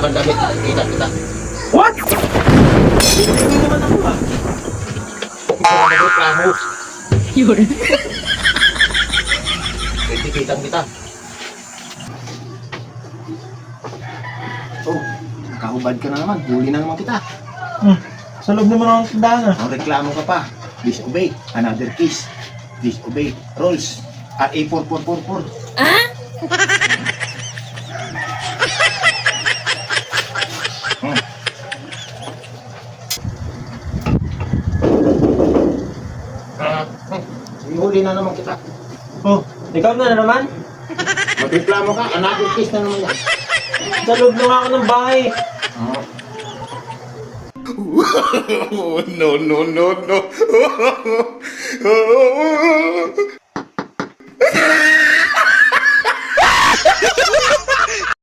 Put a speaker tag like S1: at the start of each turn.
S1: kang damit. Kita kita.
S2: What? Hindi naman ako ah.
S1: Ikaw ang nagreklamo.
S3: Yun.
S1: Titikitan kita. Oh, kahubad ka na naman. Huli na naman kita.
S2: Sa loob naman ako ng tindahan ah.
S1: Ang reklamo ka pa. Disobey. Another kiss. Disobey. Rules. RA 4444.
S3: Ah?
S1: Huli na naman kita.
S2: Oh, ikaw na naman?
S1: Magreklamo ka. Another kiss na naman yan.
S2: Sa loob na nga ako ng bahay.
S1: Oh.
S4: Oh, no, no, no, no.